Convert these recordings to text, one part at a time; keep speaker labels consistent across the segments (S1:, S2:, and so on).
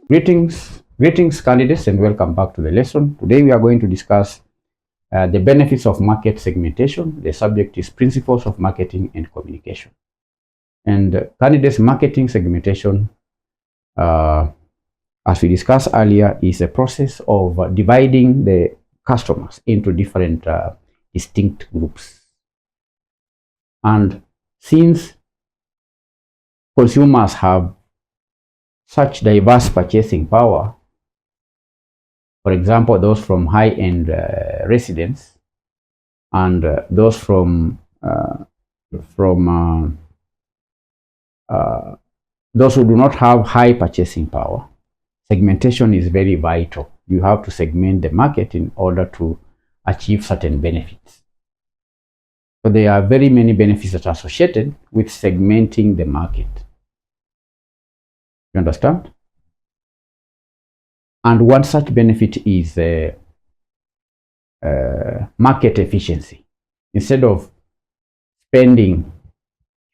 S1: Greetings candidates, and welcome back to the lesson. Today we are going to discuss the benefits of market segmentation. The subject is principles of marketing and communication. And candidates, marketing segmentation, as we discussed earlier, is a process of dividing the customers into different distinct groups. And since consumers have such diverse purchasing power, for example, those from high-end residents and those from those who do not have high purchasing power, segmentation is very vital. You have to segment the market in order to achieve certain benefits. So there are very many benefits that are associated with segmenting the market. You understand? And one such benefit is market efficiency. Instead of spending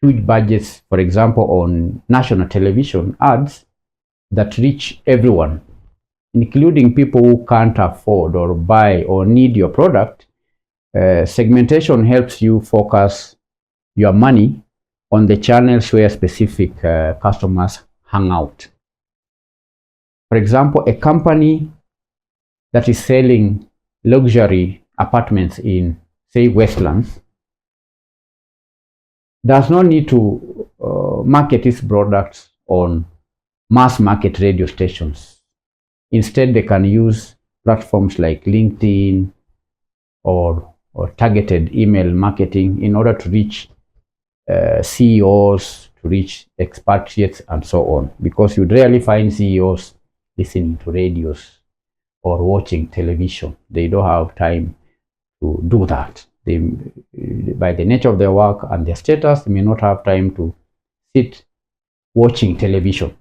S1: huge budgets, for example, on national television ads that reach everyone, including people who can't afford or buy or need your product, segmentation helps you focus your money on the channels where specific customers hang out. For example, a company that is selling luxury apartments in, say, Westlands does not need to market its products on mass market radio stations. Instead, they can use platforms like LinkedIn or targeted email marketing in order to reach CEOs, to reach expatriates, and so on. Because you'd rarely find CEOs listening to radios or watching television. They don't have time to do that. They, by the nature of their work and their status, they may not have time to sit watching television.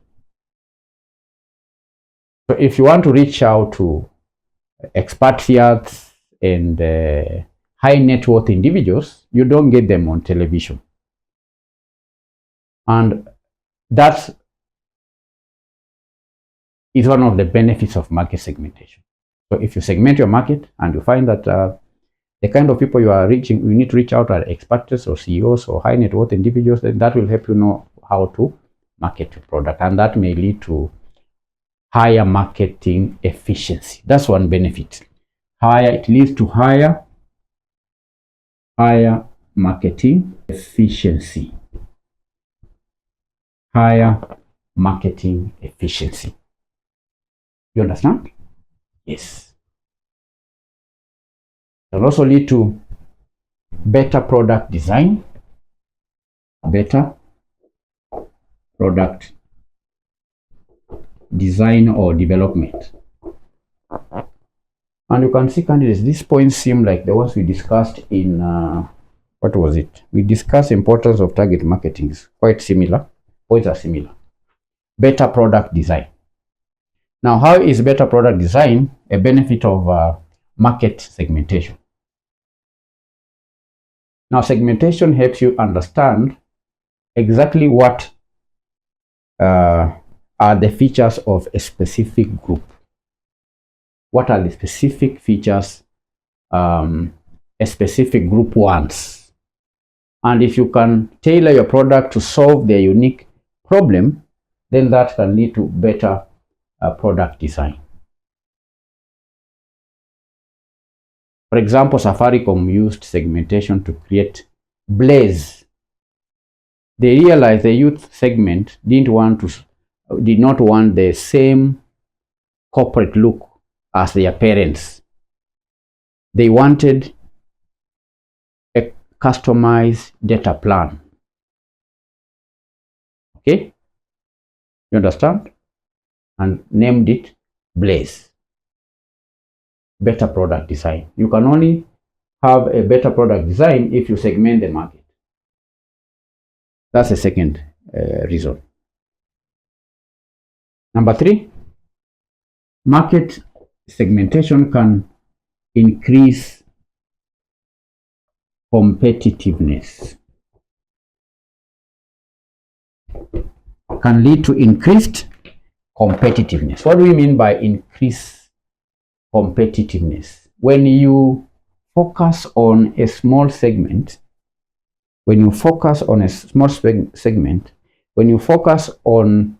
S1: So if you want to reach out to expatriates and high net worth individuals, you don't get them on television. And that is one of the benefits of market segmentation. So if you segment your market and you find that the kind of people you are reaching, you need to reach out are expatriates or CEOs or high net worth individuals, then that will help you know how to market your product. And that may lead to higher marketing efficiency. That's one benefit. It leads to higher marketing efficiency. Higher marketing efficiency. You understand? Yes. It will also lead to better product design, better product design or development. And you can see, candidates, these points seem like the ones we discussed in, what was it? We discussed importance of target marketing. It's quite similar. Points are similar. Better product design. Now, how is better product design a benefit of market segmentation? Now, segmentation helps you understand exactly what are the features of a specific group. What are the specific features a specific group wants? And if you can tailor your product to solve their unique problem, then that can lead to better product design. For example, Safaricom used segmentation to create Blaze. They realized the youth segment did not want the same corporate look as their parents. They wanted a customized data plan. Okay? You understand? And named it Blaze. Better product design. You can only have a better product design if you segment the market. That's the second reason. Number 3, market segmentation can increase competitiveness. can lead to increased competitiveness. What do we mean by increased competitiveness? When you focus on a small segment, when you focus on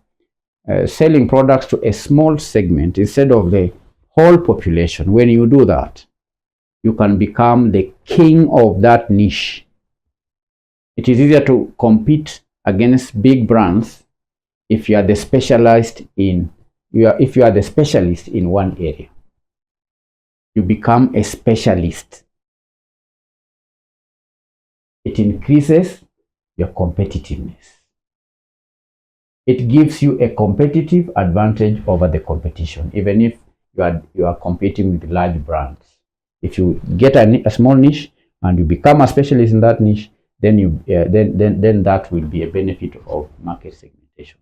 S1: selling products to a small segment instead of the whole population, when you do that, you can become the king of that niche. It is easier to compete against big brands if you are the specialist in one area. You become a specialist. It increases your competitiveness. It gives you a competitive advantage over the competition, even if you are competing with large brands. If you get a small niche and you become a specialist in that niche, then then that will be a benefit of market segmentation.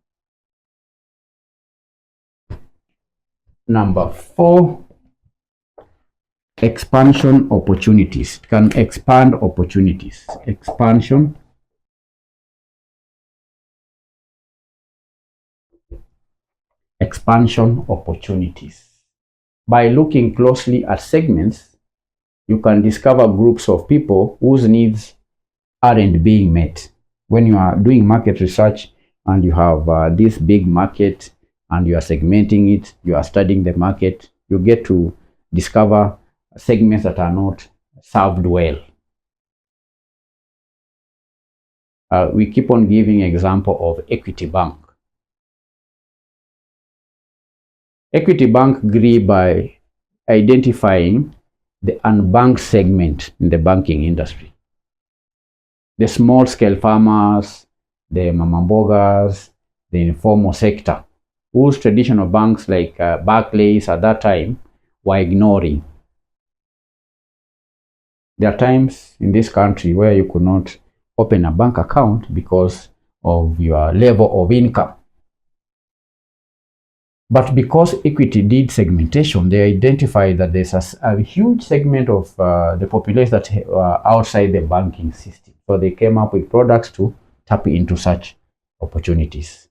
S1: Number 4, expansion opportunities. It can expand opportunities. Expansion opportunities. By looking closely at segments, you can discover groups of people whose needs aren't being met. When you are doing market research and you have this big market and you are segmenting it, you are studying the market, you get to discover segments that are not served well. We keep on giving example of Equity Bank. Equity Bank grew by identifying the unbanked segment in the banking industry. The small-scale farmers, the mamambogas, the informal sector, whose traditional banks like Barclays at that time were ignoring. There are times in this country where you could not open a bank account because of your level of income. But because Equity did segmentation, they identified that there's a huge segment of the population that are outside the banking system. So they came up with products to tap into such opportunities.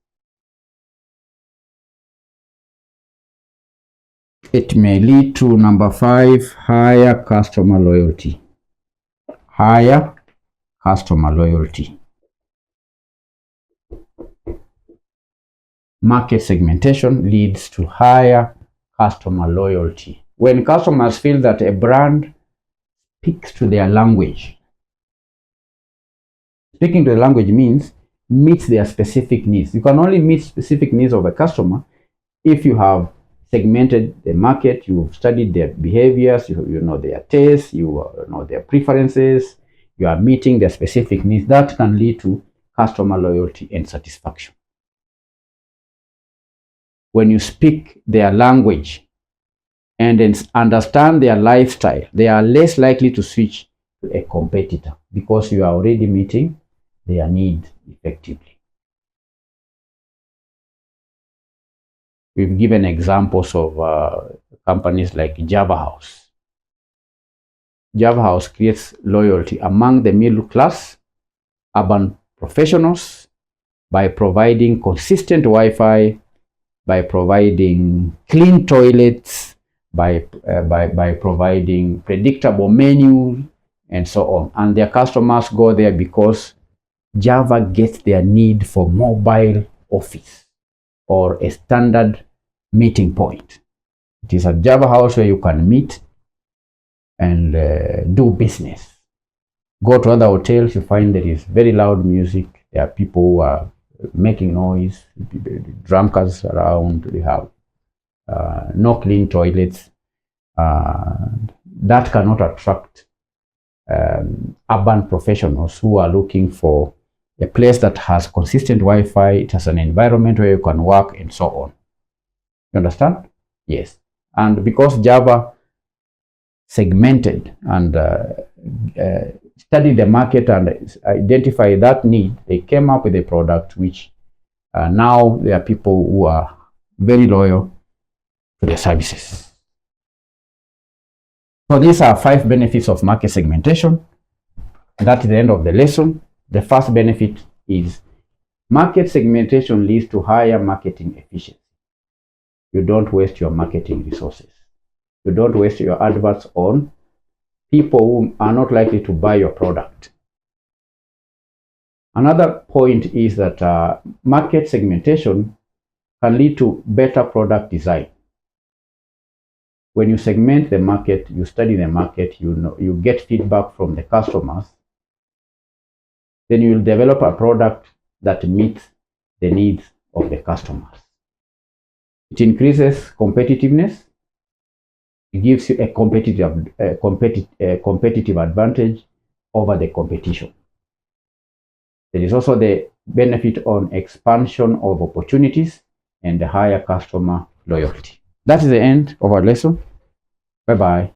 S1: It may lead to number 5, higher customer loyalty. Higher customer loyalty. Market segmentation leads to higher customer loyalty. When customers feel that a brand speaks to their language. Speaking to the language means meets their specific needs. You can only meet specific needs of a customer if you have segmented the market, you've studied their behaviors, you know their tastes, you know their preferences, you are meeting their specific needs. That can lead to customer loyalty and satisfaction. When you speak their language and then understand their lifestyle, they are less likely to switch to a competitor because you are already meeting their need effectively. We've given examples of companies like Java House. Java House creates loyalty among the middle class, urban professionals by providing consistent Wi-Fi, by providing clean toilets, by providing predictable menus, and so on. And their customers go there because Java gets their need for mobile office or a standard meeting point. It is a Java House where you can meet and do business. Go to other hotels, you find there is very loud music. There are people who are making noise, drunkards around. We have no clean toilets. That cannot attract urban professionals who are looking for a place that has consistent Wi-Fi, it has an environment where you can work and so on. You understand? Yes. And because Java segmented and studied the market and identified that need, they came up with a product which now there are people who are very loyal to their services. So these are 5 benefits of market segmentation. That's the end of the lesson. The first benefit is Market segmentation leads to higher marketing efficiency. You don't waste your marketing resources. You don't waste your adverts on people who are not likely to buy your product. Another point is that market segmentation can lead to better product design. When you segment the market, you study the market, you get feedback from the customers, then you will develop a product that meets the needs of the customers. It increases competitiveness. It gives you a competitive advantage over the competition. There is also the benefit on expansion of opportunities and the higher customer loyalty. That is the end of our lesson. Bye-bye.